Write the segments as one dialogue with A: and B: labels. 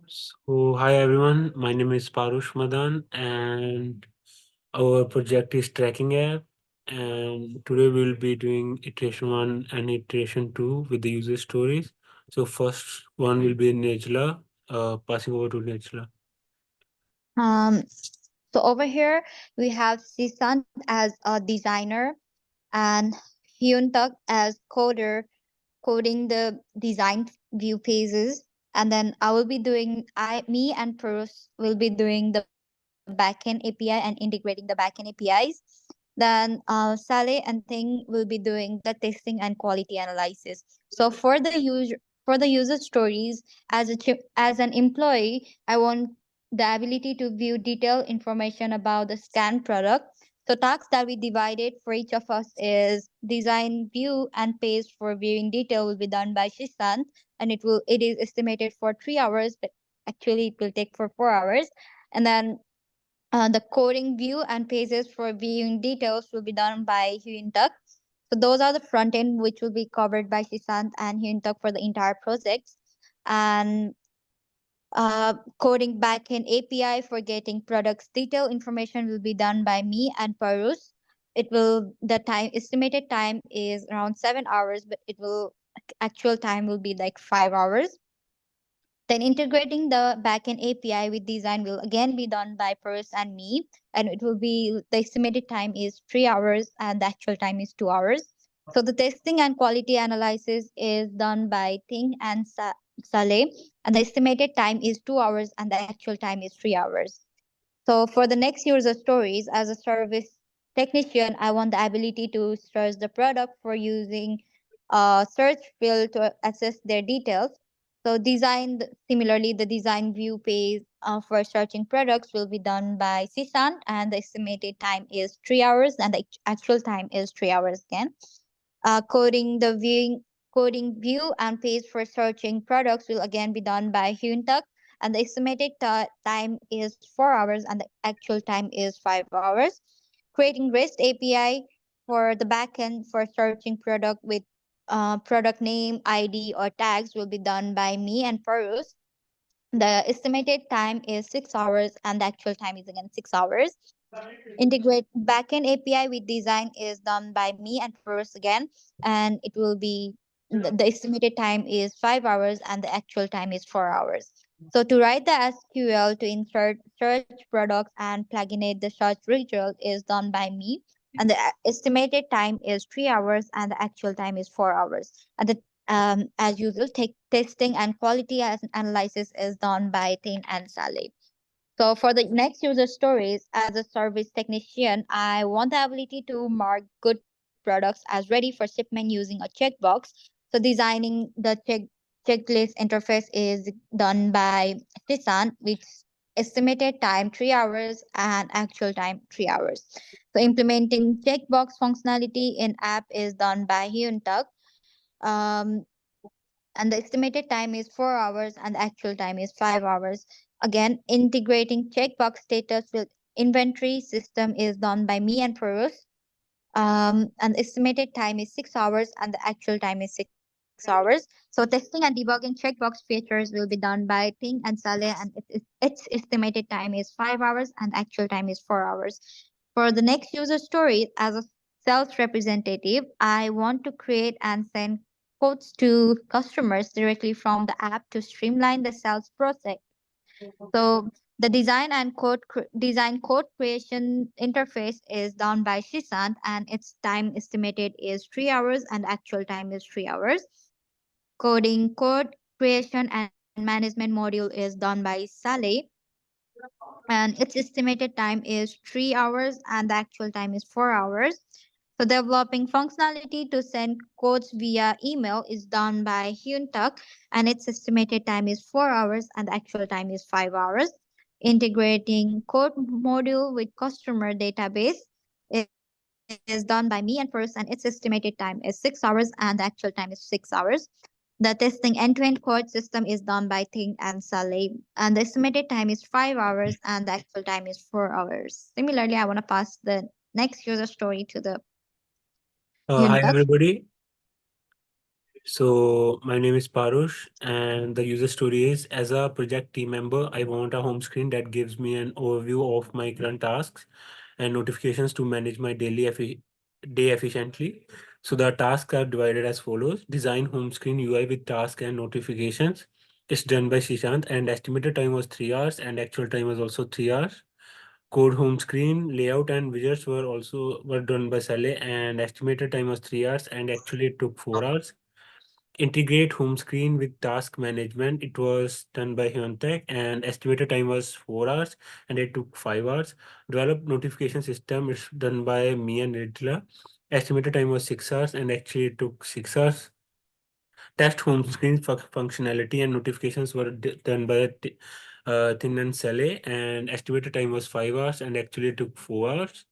A: So, hi everyone, my name is Parush Madan, and our project is tracking app. And today we'll be doing iteration 1 and iteration 2 with the user stories. So, first one will be Nejla, passing over to Nejla.
B: Um, so over here we have Sisant as a designer and Hyun Tak as coder coding the design view pages. And then me and Purus will be doing the backend API and integrating the backend APIs. Then Saleh and Ting will be doing the testing and quality analysis. So for the user stories, as an employee, I want the ability to view detailed information about the scanned product. So tasks that we divided for each of us is design, view, and paste for viewing detail will be done by Shishant, and it is estimated for 3 hours, but actually it will take for 4 hours. And then the coding view and pages for viewing details will be done by Hyun Tak. So those are the front end which will be covered by Shishant and Hyun Tak for the entire project. And coding backend API for getting products detail information will be done by me and Parus. The time estimated time is around 7 hours, but it will actual time will be like 5 hours. Then integrating the backend API with design will again be done by Parus and me, and it will be the estimated time is 3 hours and the actual time is 2 hours. So the testing and quality analysis is done by Ting and Saleh, and the estimated time is 2 hours and the actual time is 3 hours. So for the next user stories, as a service technician, I want the ability to search the product for using a search field to access their details. So similarly, the design view page for searching products will be done by Sisan, and the estimated time is 3 hours, and the actual time is 3 hours again. Coding view and page for searching products will again be done by Hyuntak, and the estimated time is 4 hours and the actual time is 5 hours. Creating REST API for the backend for searching product with product name, ID, or tags will be done by me and Parus. The estimated time is 6 hours and the actual time is again 6 hours. Integrate backend API with design is done by me and Purus again, and it will be the estimated time is 5 hours and the actual time is 4 hours. So to write the SQL to insert search products and pluginate the search result is done by me, and the estimated time is 3 hours and the actual time is 4 hours. And the as usual, testing and quality analysis is done by Tin and Saleh. So for the next user stories, as a service technician, I want the ability to mark good products as ready for shipment using a checkbox. So designing the checklist interface is done by Tisan, which estimated time 3 hours and actual time 3 hours. So implementing checkbox functionality in app is done by Hyuntak. Um, and the estimated time is 4 hours and the actual time is 5 hours. Again, integrating checkbox status with inventory system is done by me and Purus. And the estimated time is 6 hours and the actual time is 6 hours. So testing and debugging checkbox features will be done by Ting and Saleh, and its estimated time is 5 hours and actual time is 4 hours. For the next user story, as a sales representative, I want to create and send quotes to customers directly from the app to streamline the sales process. So the design code creation interface is done by Shishant, and its time estimated is 3 hours and actual time is 3 hours. Coding code creation and management module is done by Saleh, and its estimated time is 3 hours and the actual time is 4 hours. So developing functionality to send codes via email is done by Hyuntak, and its estimated time is 4 hours and the actual time is 5 hours. Integrating code module with customer database is done by me and first, and its estimated time is 6 hours and the actual time is 6 hours. The testing end-to-end code system is done by Ting and Saleh, and the estimated time is 5 hours and the actual time is 4 hours. Similarly, I want to pass the next user story to the
A: Hi
B: Hyuntak.
A: everybody. So my name is Parush, and the user story is, as a project team member, I want a home screen that gives me an overview of my current tasks and notifications to manage my day efficiently. So the tasks are divided as follows: design home screen UI with task and notifications. It's done by Shishant, and estimated time was 3 hours, and actual time was also 3 hours. Code home screen layout and widgets were done by Saleh, and estimated time was 3 hours, and actually it took 4 hours. Integrate home screen with task management. It was done by Hyuntek, and estimated time was 4 hours, and it took 5 hours. Develop notification system. It's done by me and Nidla. Estimated time was 6 hours, and actually it took 6 hours. Test home screen functionality and notifications were done by Thin and Saleh, and estimated time was 5 hours, and actually it took 4 hours.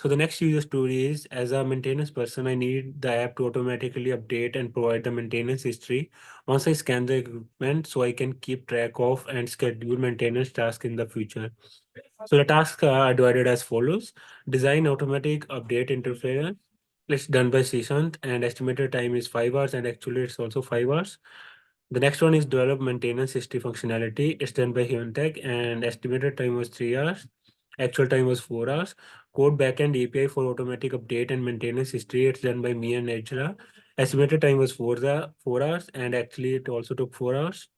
A: So the next user story is, as a maintenance person, I need the app to automatically update and provide the maintenance history once I scan the equipment, so I can keep track of and schedule maintenance tasks in the future. So the tasks are divided as follows: design automatic update interface. It's done by Srishant, and estimated time is 5 hours, and actually it's also 5 hours. The next one is develop maintenance history functionality. It's done by Hyuntech, and estimated time was 3 hours. Actual time was 4 hours. Code backend API for automatic update and maintenance history. It's done by me and Angela. Estimated time was 4 hours, and actually it also took 4 hours.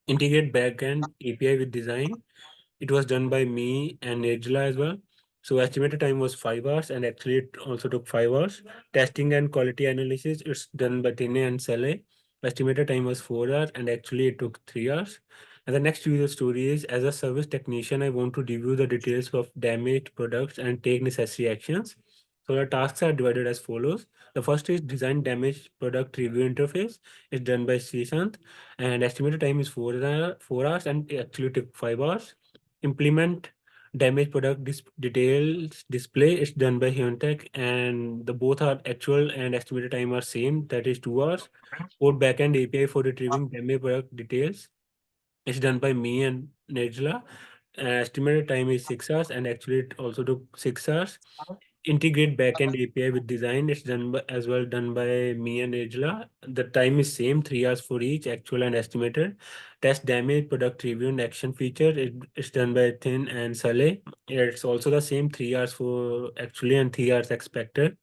A: Integrate backend API with design. It was done by me and Angela as well. So estimated time was 5 hours, and actually it also took 5 hours. Testing and quality analysis, it's done by Tine and Saleh. Estimated time was 4 hours, and actually it took 3 hours. And the next user story is, as a service technician, I want to review the details of damaged products and take necessary actions. So the tasks are divided as follows. The first is design damaged product review interface. It's done by Srishant, and estimated time is 4 hours, and it actually took 5 hours. Implement damaged product details display is done by Hyuntech, and the both are actual and estimated time are same, that is 2 hours. Code backend API for retrieving damaged product details is done by me and Nejla. Estimated time is 6 hours, and actually it also took 6 hours. Integrate backend API with design. It's done by, as well done by me and Angela. The time is same, 3 hours for each, actual and estimated. Test damage, product review, and action feature. It's done by Thin and Saleh. It's also the same, 3 hours for actually and 3 hours expected.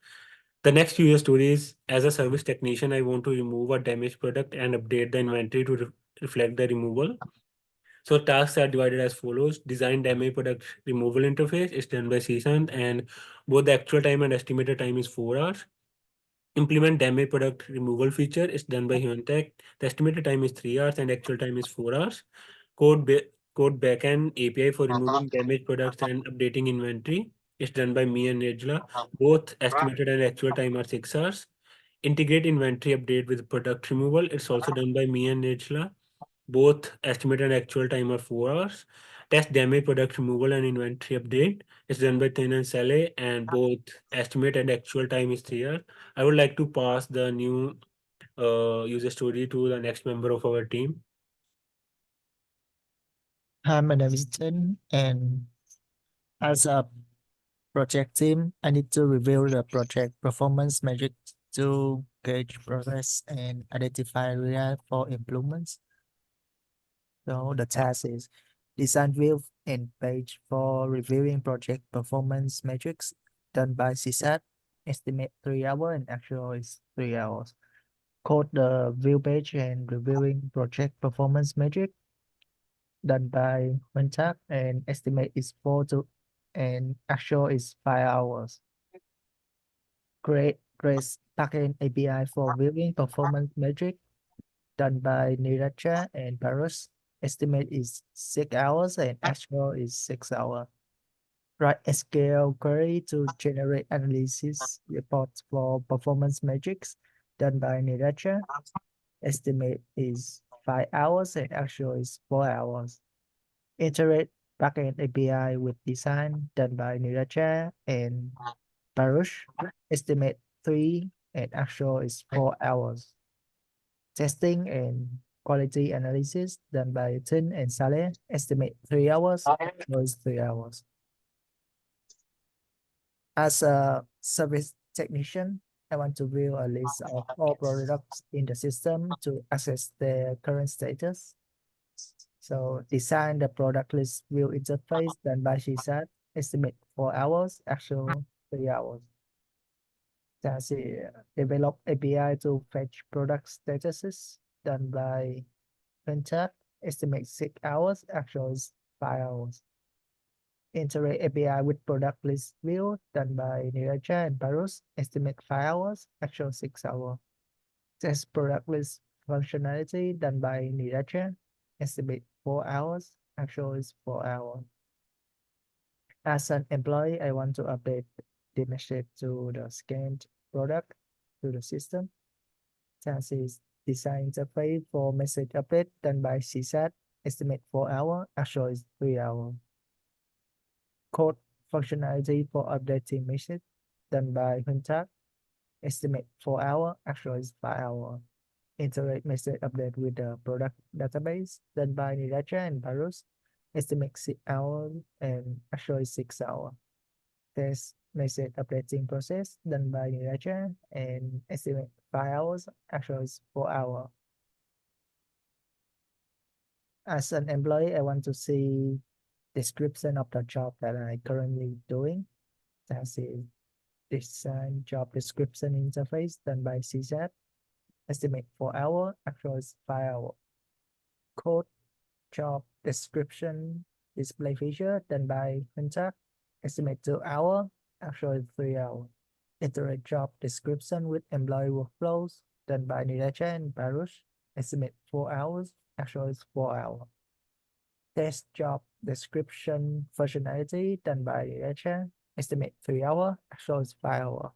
A: The next user story is, as a service technician, I want to remove a damaged product and update the inventory to reflect the removal. So tasks are divided as follows. Design damage product removal interface is done by Srishant, and both the actual time and estimated time is 4 hours. Implement damage product removal feature is done by Hyuntech. The estimated time is 3 hours, and actual time is 4 hours. Code ba code backend API for removing damaged products and updating inventory is done by me and Nejla. Both estimated and actual time are 6 hours. Integrate inventory update with product removal. It's also done by me and Nejla. Both estimated and actual time are 4 hours. Test damage product removal and inventory update is done by Tin and Saleh, and both estimate and actual time is 3 hours. I would like to pass the new user story to the next member of our team.
C: Hi, my name is Chen, and as a project team, I need to review the project performance metrics to gauge progress and identify areas for improvements. So the task is design view and page for reviewing project performance metrics done by CSAT. Estimate 3 hours and actual is 3 hours. Code the view page and reviewing project performance metric done by Mentak, and estimate is 4 to and actual is 5 hours. Create REST backend API for viewing performance metric done by Niracha and Paris. Estimate is 6 hours and actual is 6 hours. Write SQL query to generate analysis reports for performance metrics done by Niracha. Estimate is 5 hours and actual is 4 hours. Iterate backend API with design done by Niracha and Baruch. Estimate 3 and actual is 4 hours. Testing and quality analysis done by Tin and Saleh. Estimate 3 hours, actual is 3 hours. As a service technician, I want to view a list of all products in the system to access their current status. So design the product list view interface done by CSAT, estimate 4 hours, actual 3 hours. Develop API to fetch product statuses done by Contact, estimate 6 hours, actual is 5 hours. Integrate API with product list view done by Niraja and Parus, estimate 5 hours, actual 6 hours. Test product list functionality done by Niraja, estimate 4 hours, actual is 4 hours. As an employee, I want to update the message to the scanned product to the system. Task is design interface for message update done by CSAT, estimate 4 hours, actual is 3 hours. Code functionality for updating message done by Huntak, estimate 4 hours, actual is 5 hours. Integrate message update with the product database done by Niraja and Parus, estimate 6 hours and actual is 6 hours. Test message updating process done by Niraja and estimate 5 hours, actual is 4 hours. As an employee, I want to see description of the job that I currently doing. That's it. Design job description interface done by CSAT. Estimate 4 hours, actual is 5 hours. Code job description display feature done by Huntak. Estimate 2 hours, actual is 3 hours. Iterate job description with employee workflows done by Niraja and Baruch. Estimate 4 hours, actual is 4 hours. Test job description functionality done by Niraja. Estimate 3 hours, actual is 5 hours.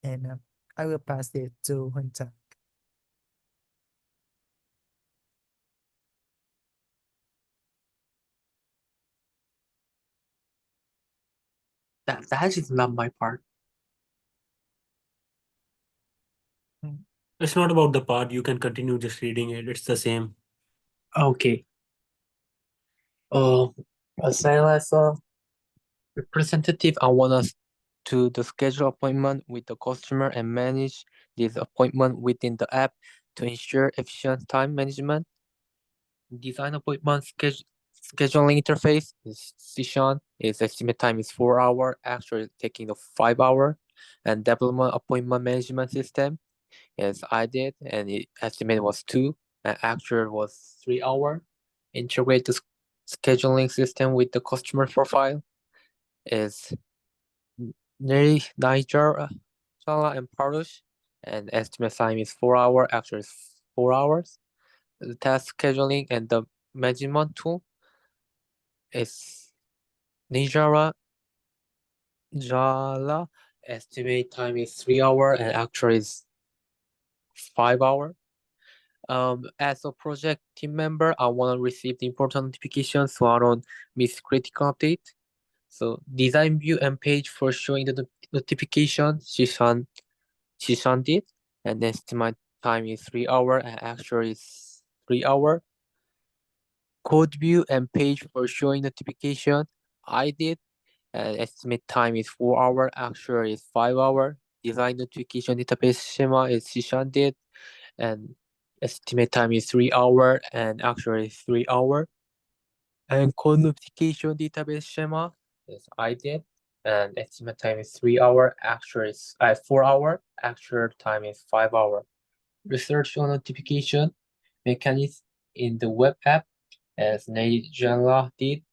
C: And I will pass it to Hunter.
D: That is not my part.
A: It's not about the part. You can continue just reading it. It's the same.
D: Okay. As a representative, I want us to the schedule appointment with the customer and manage this appointment within the app to ensure efficient time management. Design appointment scheduling interface is Session. Its estimate time is 4 hours, actually taking the 5 hours. And development appointment management system is I did, and it estimate was 2, and actual was 3 hours. Integrate the scheduling system with the customer profile is Niger, Sala, and Parush, and estimate time is 4 hours, actually is 4 hours. The task scheduling and the management tool is Nijara Jala. Estimate time is 3 hours and actually is 5 hours. As a project team member, I want to receive the important notifications so I don't miss critical update. So design view and page for showing the notification Shishan did, and estimate time is 3 hours and actually is 3 hours. Code view and page for showing notification I did, and estimate time is 4 hours, actually is 5 hours. Design notification database schema is Shishan did, and estimate time is 3 hours and actually is 3 hours. And code notification database schema is I did, and estimate time is 3 hours, actually is 4 hours, actual time is 5 hours. Research on notification mechanism in the web app as Nejala did.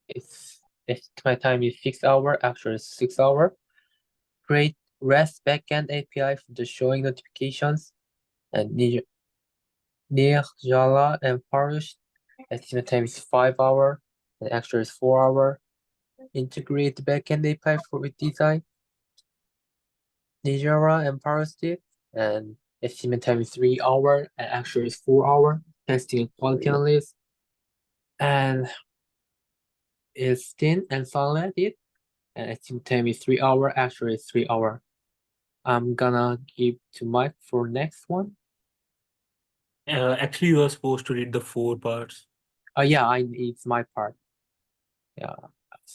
D: Its estimate time is 6 hours, actually 6 hours. Create REST backend API for the showing notifications, and Nejala and Parish estimate time is 5 hours, and actually is 4 hours. Integrate the backend API for design. Nejala and Parish did, and estimate time is 3 hours, and actually is 4 hours. Testing and quality analysis. And is Tin and Saleh did, and estimate time is 3 hours, actually is 3 hours. I'm gonna give to Mike for next one.
A: Actually, you are supposed to read the 4 parts.
D: Yeah, it's my part. Yeah.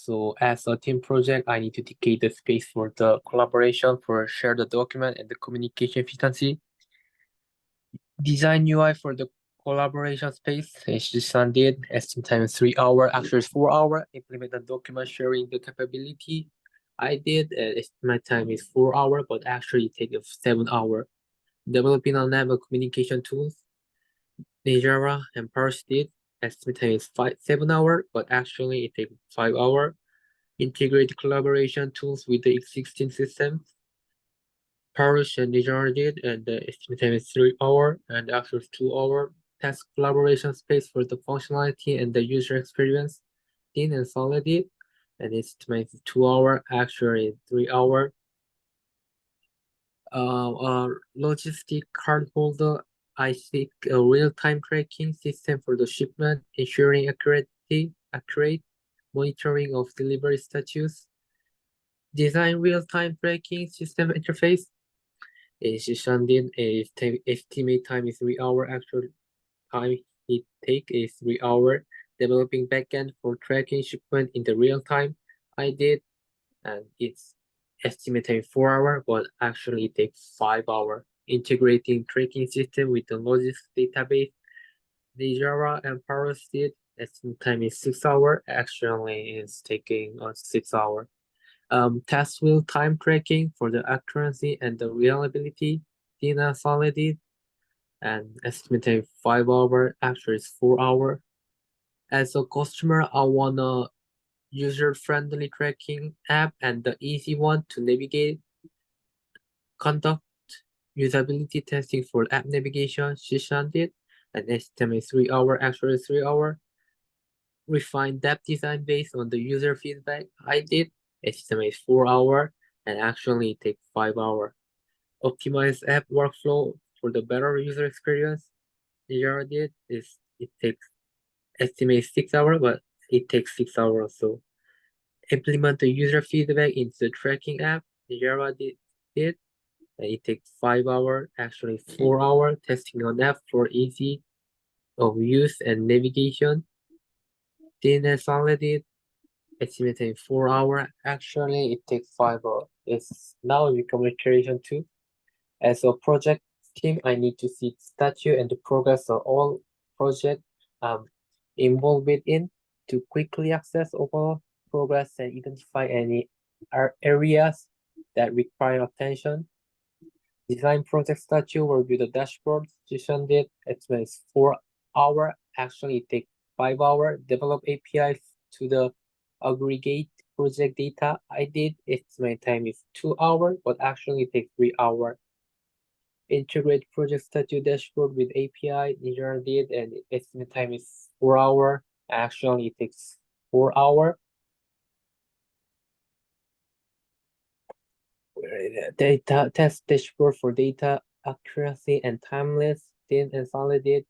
D: So as a team project, I need to dedicate the space for the collaboration, for share the document and the communication efficiency. Design UI for the collaboration space, Shishan did. Estimate time is 3 hour, actually it's 4 hour. Implement the document sharing the capability. I did, estimate time is 4 hour, but actually it takes 7 hour. Developing a network communication tools, Nijara and Parse did. Estimate time is 7 hour, but actually it takes 5 hour. Integrate collaboration tools with the existing systems. Parish and Nijara did, and the estimate time is 3 hour, and after 2 hour. Task collaboration space for the functionality and the user experience. Dean and Solid did, and estimate 2 hour, actually 3 hour. Logistic card holder, I think a real-time tracking system for the shipment, ensuring accurate monitoring of delivery status. Design real-time tracking system interface. Shishan did, estimate time is 3 hour, actual time it take is 3 hour. Developing backend for tracking shipment in the real time. I did, and it's estimated 4 hour, but actually it takes 5 hour. Integrating tracking system with the logistics database. The Java and Paros did, estimate time is 6 hour, actually it's taking 6 hour. Test wheel time tracking for the accuracy and the reliability. Dina Solid did, and estimated 5 hour, actually it's 4 hour. As a customer, I want a user-friendly tracking app and the easy one to navigate. Conduct usability testing for app navigation, Shishan did, and estimate 3 hour, actually 3 hour. Refine app design based on the user feedback, I did, estimate 4 hour, and actually it takes 5 hour. Optimize app workflow for the better user experience, Nijara did, it takes estimate 6 hours, but it takes 6 hours or so. Implement the user feedback into the tracking app, Nijara did, and it takes 5 hours, actually 4 hours. Testing on app for easy of use and navigation. Dina Solid did, estimated 4 hours, actually it takes 5 hours. It's now become iteration 2. As a project team, I need to see status and the progress of all project involved within to quickly access overall progress and identify any areas that require attention. Design project status will review the dashboard. Session did, it takes 4 hours, actually it takes 5 hours. Develop APIs to the aggregate project data. I did, estimate time is 2 hours, but actually it takes 3 hours. Integrate project status dashboard with API, Nijara did, and estimate time is 4 hours. Actually, it takes 4 hours. Data test dashboard for data accuracy and timeless, Din and Solid did.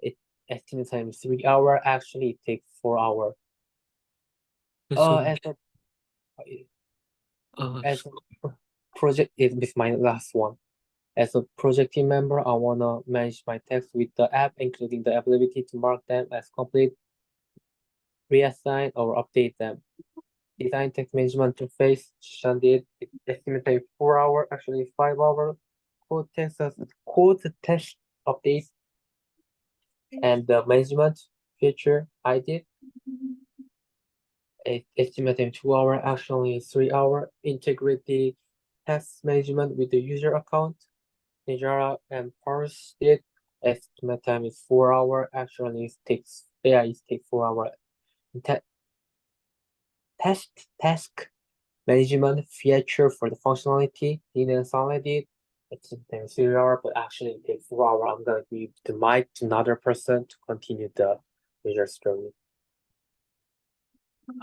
D: It estimate time is 3 hours. Actually, it takes 4 hours.
A: So,
D: As a project is my last one. As a project team member, I wanna manage my tasks with the app, including the ability to mark them as complete, reassign or update them. Design text management interface, Shan did, it estimated 4 hours, actually 5 hours. Code test updates and the management feature, I did. It estimated 2 hours, actually 3 hours. Integrate the test management with the user account. Nijara and Parse did. Estimate time is 4 hours. Actually, it takes 4 hours. Task management feature for the functionality. Dina Solid did. It's 3 hours, but actually it takes 4 hours. I'm gonna give the mic to another person to continue the user story.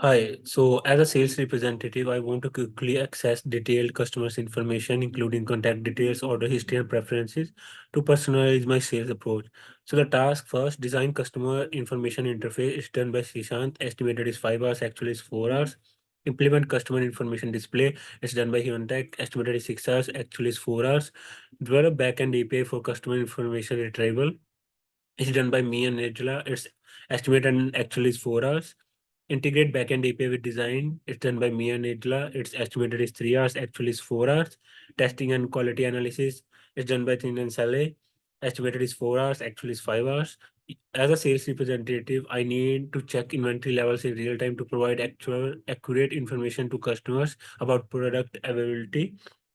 A: hi, so as a sales representative, I want to quickly access detailed customers' information, including contact details, order history, and preferences to personalize my sales approach. So the task first, design customer information interface is done by Srishant. Estimated is 5 hours, actually is 4 hours. Implement customer information display is done by Hyundai. Estimated is 6 hours, actually is 4 hours. Develop backend API for customer information retrieval is done by me and Angela. It's estimated and actually is 4 hours. Integrate backend API with design. It's done by me and Nidla. It's estimated is 3 hours, actually is 4 hours. Testing and quality analysis is done by Thin and Saleh. Estimated is 4 hours, actually is 5 hours. As a sales representative, I need to check inventory levels in real time to provide accurate information to customers about product availability.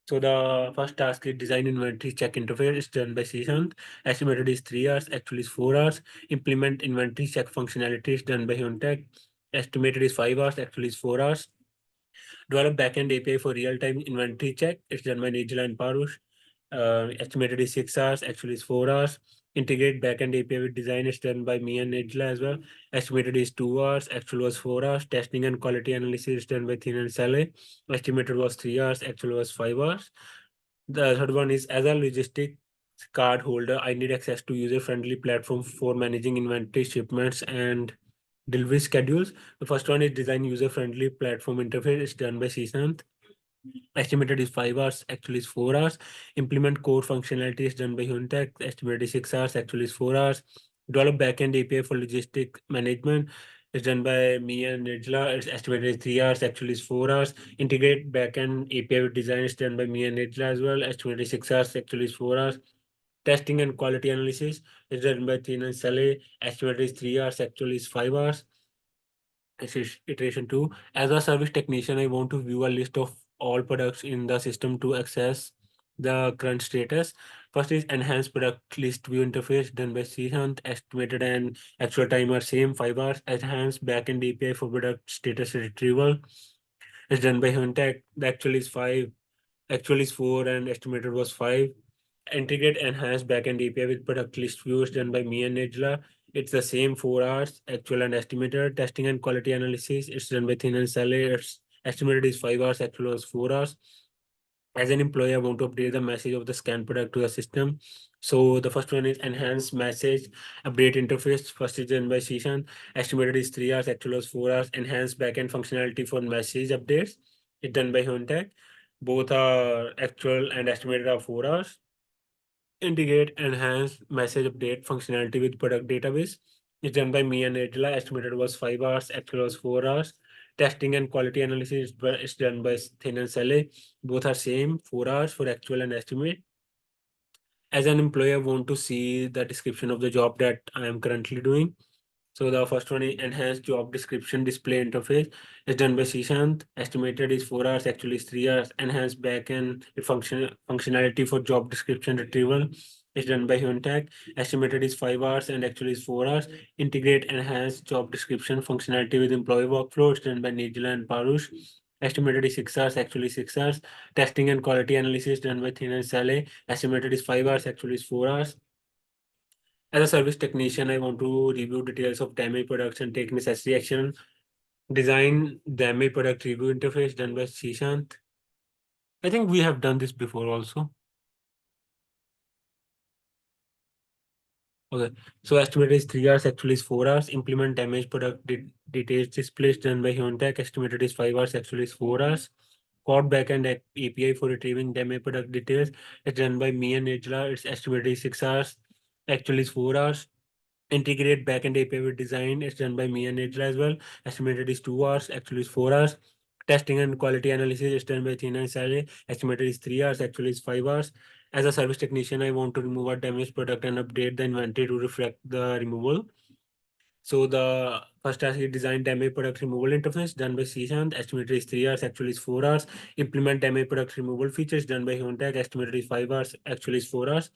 A: So the first task is design inventory check interface. It's done by Sishant. Estimated is 3 hours, actually is 4 hours. Implement inventory check functionality is done by Hyuntech. Estimated is 5 hours, actually is 4 hours. Develop backend API for real-time inventory check. It's done by Nijla and Parush. Estimated is 6 hours, actually is 4 hours. Integrate backend API with design is done by me and Nijla as well. Estimated is 2 hours, actual was 4 hours. Testing and quality analysis is done by Thin and Saleh. Estimated was 3 hours, actual was 5 hours. The third one is as a logistic card holder, I need access to user-friendly platform for managing inventory shipments and delivery schedules. The first one is design user-friendly platform interface. It's done by Sishant. Estimated is 5 hours, actually is 4 hours. Implement core functionality is done by Hyuntech. Estimated is 6 hours, actually is 4 hours. Develop backend API for logistic management is done by me and Nijla. It's estimated is 3 hours, actually is 4 hours. Integrate backend API with design is done by me and Nijla as well. Estimated is 6 hours, actually is 4 hours. Testing and quality analysis is done by Thin and Saleh. Estimated is 3 hours, actually is 5 hours. This is iteration 2. As a service technician, I want to view a list of all products in the system to access the current status. First is enhanced product list view interface done by Sihant. Estimated and actual time are same 5 hours. Enhanced backend API for product status retrieval is done by Huntech. The actual is 5, actual is 4, and estimated was 5. Integrate enhanced backend API with product list views done by me and Nejla. It's the same 4 hours, actual and estimated. Testing and quality analysis, it's done by Thin and Saleh. It's estimated is 5 hours, actual was 4 hours. As an employee, I want to update the message of the scan product to the system. So the first one is enhanced message update interface. First is done by Shishan. Estimated is 3 hours, actual was 4 hours. Enhanced backend functionality for message updates. It's done by Hyuntech. Both are actual and estimated are 4 hours. Integrate enhanced message update functionality with product database. It's done by me and Angela. Estimated was 5 hours, actual was 4 hours. Testing and quality analysis is done by Thin and Saleh. Both are same, 4 hours for actual and estimate. As an employee, I want to see the description of the job that I am currently doing. So the first one is enhanced job description display interface. It's done by Sishant. Estimated is 4 hours, actually is 3 hours. Enhanced backend functionality for job description retrieval is done by Hyuntech. Estimated is 5 hours and actually is 4 hours. Integrate enhanced job description functionality with employee workflow is done by Nijla and Parush. Estimated is 6 hours, actually 6 hours. Testing and quality analysis done by Thin and Saleh. Estimated is 5 hours, actually is 4 hours. As a service technician, I want to review details of damaged products and take necessary action. Design damaged product review interface done by Sishant. I think we have done this before also. Okay, so estimated is 3 hours, actually is 4 hours. Implement damaged product details displays done by Hyuntech. Estimated is 5 hours, actually is 4 hours. Code backend API for retrieving damaged product details is done by me and Nijla. It's estimated is 6 hours, actually is 4 hours. Integrate backend API with design is done by me and Nidra as well. Estimated is 2 hours, actually is 4 hours. Testing and quality analysis is done by Tina and Saleh. Estimated is 3 hours, actually is 5 hours. As a service technician, I want to remove a damaged product and update the inventory to reflect the removal. So the first task is design damaged product removal interface done by Sishant. Estimated is 3 hours, actually is 4 hours. Implement damaged product removal features done by Hyuntech. Estimated is 5 hours, actually is 4 hours.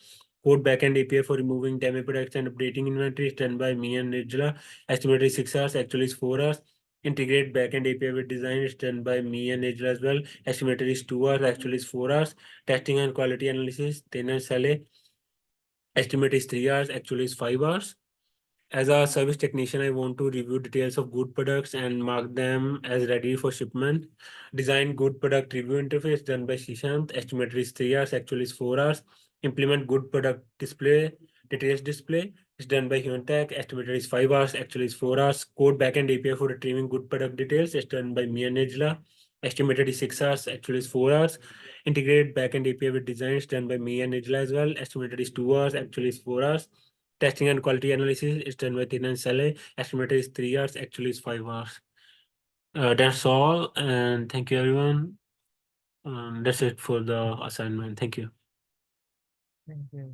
A: Code backend API for removing damaged products and updating inventory is done by me and Nijla. Estimated is 6 hours, actually is 4 hours. Integrate backend API with design is done by me and Nijla as well. Estimated is 2 hours, actually is 4 hours. Testing and quality analysis, Thin and Saleh. Estimate is 3 hours, actually is 5 hours. As a service technician, I want to review details of good products and mark them as ready for shipment. Design good product review interface done by Shishant. Estimated is 3 hours, actually is 4 hours. Implement good product display, details display is done by Hyuntech. Estimated is 5 hours, actually is 4 hours. Code backend API for retrieving good product details is done by Mia Nejla. Estimated is 6 hours, actually is 4 hours. Integrate backend API with design is done by Mia Nejla as well. Estimated is 2 hours, actually is 4 hours. Testing and quality analysis is done by Thin and Saleh. Estimated is 3 hours, actually is 5 hours. That's all, and thank you, everyone. That's it for the assignment. Thank you.
C: Thank you.